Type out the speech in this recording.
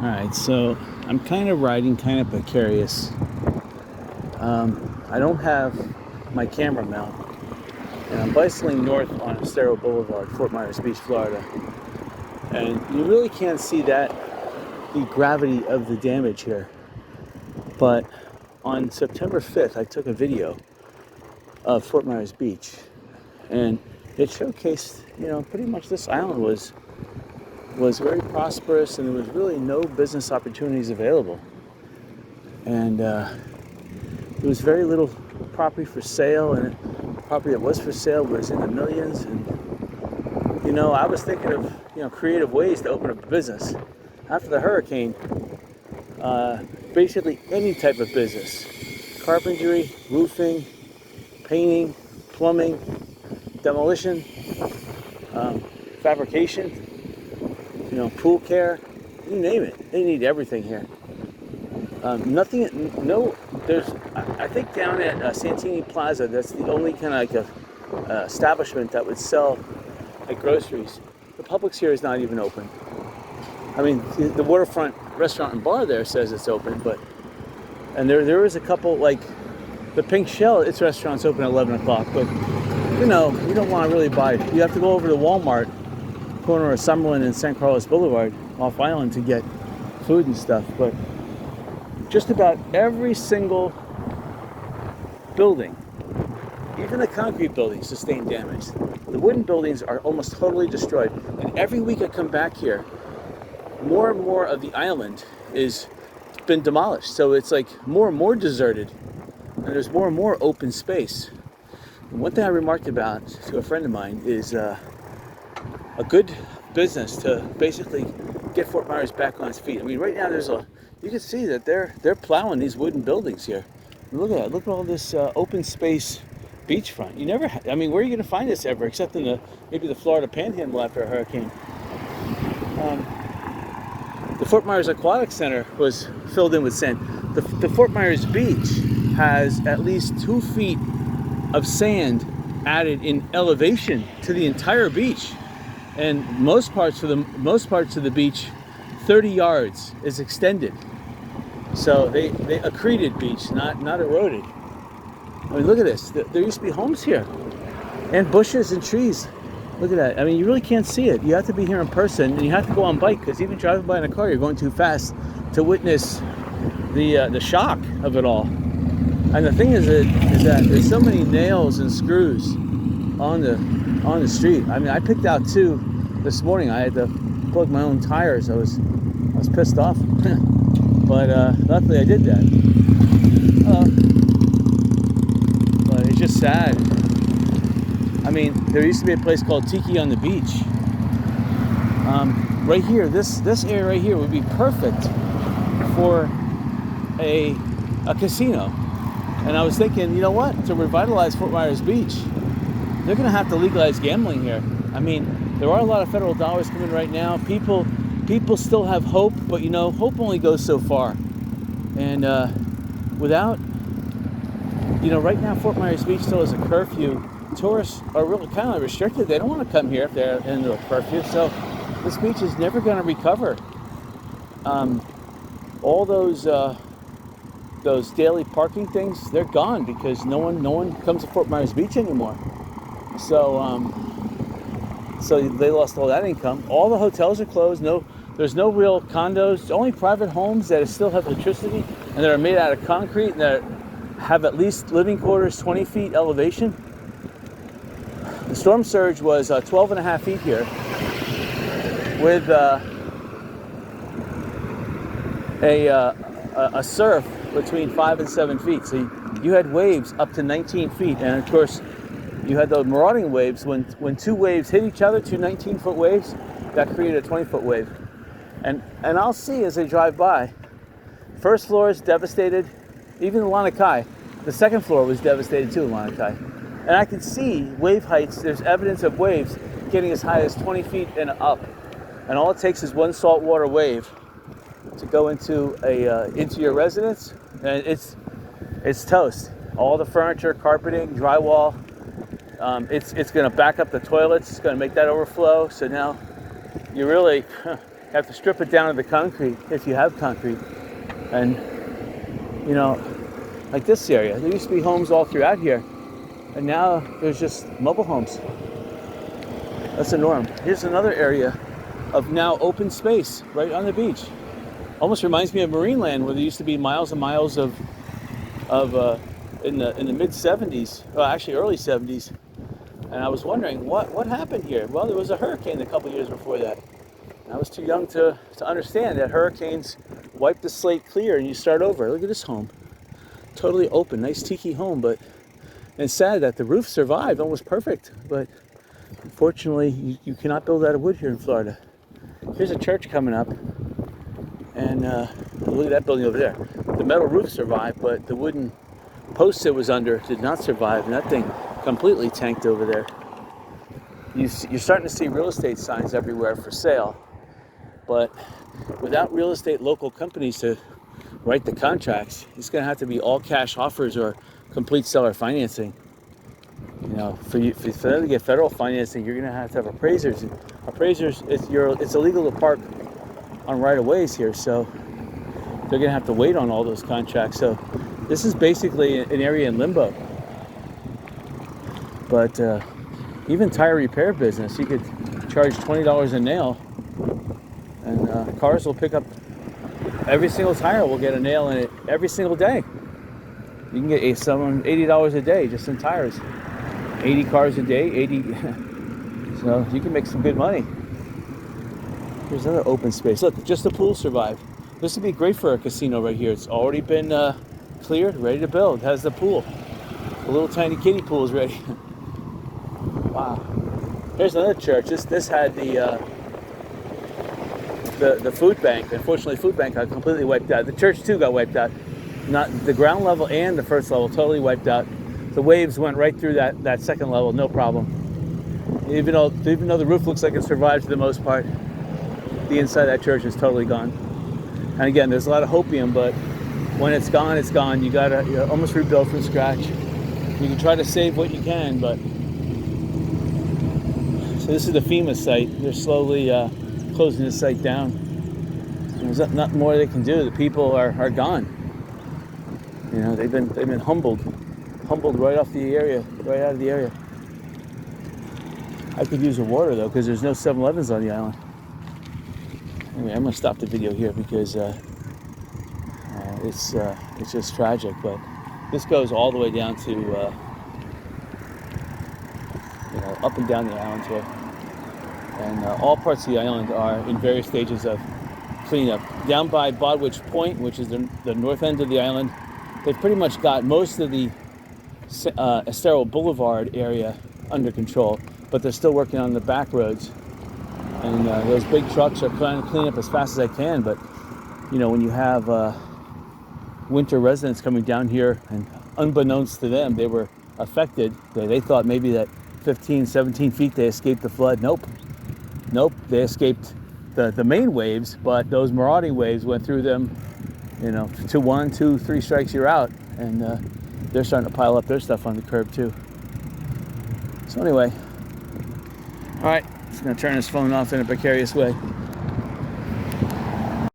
Alright, so I'm kind of riding kind of precarious. I don't have my camera mount, and I'm bicycling north on Estero Boulevard, Fort Myers Beach, Florida. And you really can't see the gravity of the damage here. But on September 5th, I took a video of Fort Myers Beach, and it showcased, pretty much this island was very prosperous, and there was really no business opportunities available. And there was very little property for sale, and the property that was for sale was in the millions. And I was thinking of creative ways to open up a business after the hurricane. Basically any type of business: carpentry, roofing, painting, plumbing, demolition, fabrication, pool care, you name it. They need everything here. I think down at Santini Plaza, that's the only kind of like a establishment that would sell like groceries. The Publix here is not even open. I mean, the waterfront restaurant and bar there says it's open, and there is a couple, like the Pink Shell, its restaurant's open at 11 o'clock, but you don't want to really buy. You have to go over to Walmart, corner of Summerlin and San Carlos Boulevard, off island, to get food and stuff. But just about every single building, even the concrete buildings, sustained damage. The wooden buildings are almost totally destroyed. And every week I come back here, more and more of the island is been demolished. So it's like more and more deserted, and there's more and more open space. And one thing I remarked about to a friend of mine is a good business to basically get Fort Myers back on its feet. I mean, right now you can see that they're plowing these wooden buildings here. Look at that. Look at all this open space beachfront. Where are you going to find this ever, except in maybe the Florida Panhandle after a hurricane? The Fort Myers Aquatic Center was filled in with sand. The Fort Myers Beach has at least 2 feet of sand added in elevation to the entire beach, and most parts of the beach, 30 yards is extended. So they accreted beach, not eroded. I mean, look at this. There used to be homes here, and bushes and trees. Look at that. I mean, you really can't see it. You have to be here in person, and you have to go on bike, because even driving by in a car, you're going too fast to witness the shock of it all. And the thing is that there's so many nails and screws on the street. I mean, I picked out 2 this morning. I had to plug my own tires. I was pissed off, but luckily I did that. But it's just sad. I mean, there used to be a place called Tiki on the Beach. Right here, this area right here would be perfect for a casino. And I was thinking, you know what? To revitalize Fort Myers Beach, they're going to have to legalize gambling here. I mean, there are a lot of federal dollars coming right now. People still have hope, but hope only goes so far. And right now Fort Myers Beach still has a curfew. Tourists are really kind of restricted. They don't want to come here if they're into a curfew. So this beach is never going to recover. All those daily parking things, they're gone, because no one comes to Fort Myers Beach anymore. So they lost all that income. All the hotels are closed. There's no real condos. Only private homes that still have electricity and that are made out of concrete and that have at least living quarters 20 feet elevation. The storm surge was 12 and a half feet here, with a surf between 5 and 7 feet. So you had waves up to 19 feet. And of course, you had those marauding waves. When 2 waves hit each other, 2 19-foot waves, that created a 20-foot wave. And I'll see as I drive by, first floor is devastated. Even the Lanakai, the second floor was devastated too in Lanakai. And I can see wave heights. There's evidence of waves getting as high as 20 feet and up. And all it takes is one saltwater wave to go into your residence, and it's toast. All the furniture, carpeting, drywall, it's going to back up the toilets. It's going to make that overflow. So now you really You have to strip it down to the concrete if you have concrete. And, you know, like this area, there used to be homes all throughout here. And now there's just mobile homes. That's the norm. Here's another area of now open space right on the beach. Almost reminds me of Marineland, where there used to be miles and miles of in the mid 70s, well, actually early 70s. And I was wondering what happened here. Well, there was a hurricane a couple years before that. I was too young to understand that hurricanes wipe the slate clear and you start over. Look at this home. Totally open, nice tiki home, but it's sad that the roof survived, almost perfect. But unfortunately, you cannot build out of wood here in Florida. Here's a church coming up, and look at that building over there. The metal roof survived, but the wooden post it was under did not survive, and that thing completely tanked over there. You're starting to see real estate signs everywhere for sale. But without real estate local companies to write the contracts, it's going to have to be all cash offers or complete seller financing. You know, for them to get federal financing, you're going to have appraisers. And appraisers, it's illegal to park on right-of-ways here, so they're going to have to wait on all those contracts. So this is basically an area in limbo. But even tire repair business, you could charge $20 a nail. And cars will pick up, every single tire will get a nail in it every single day. You can get someone $80 a day just in tires. 80 cars a day, 80. So you can make some good money. Here's another open space. Look, just the pool survived. This would be great for a casino right here. It's already been cleared, ready to build. It has the pool. The little tiny kiddie pool is ready. Wow. Here's another church. This had the food bank. Unfortunately, food bank got completely wiped out. The church too got wiped out. Not the ground level and the first level totally wiped out. The waves went right through that second level, no problem. Even though the roof looks like it survived for the most part, the inside of that church is totally gone. And again, there's a lot of hopium, but when it's gone, it's gone. You gotta almost rebuild from scratch. You can try to save what you can, but so this is the FEMA site. They're slowly closing the site down. There's not more they can do. The people are gone. You know, they've been humbled right off the area, right out of the area. I could use the water though, because there's no 7-Elevens on the island. Anyway, I'm gonna stop the video here because it's just tragic. But this goes all the way down to up and down the island here, and all parts of the island are in various stages of cleanup. Down by Bodwich Point, which is the north end of the island, they've pretty much got most of the Estero Boulevard area under control, but they're still working on the back roads. And those big trucks are trying to clean up as fast as they can. But when you have winter residents coming down here, and unbeknownst to them, they were affected. They thought maybe that 15, 17 feet they escaped the flood. Nope. They escaped the main waves, but those marauding waves went through them. To 1, 2, 3 strikes, you're out. And they're starting to pile up their stuff on the curb too. So anyway, all right, just gonna turn this phone off in a precarious way.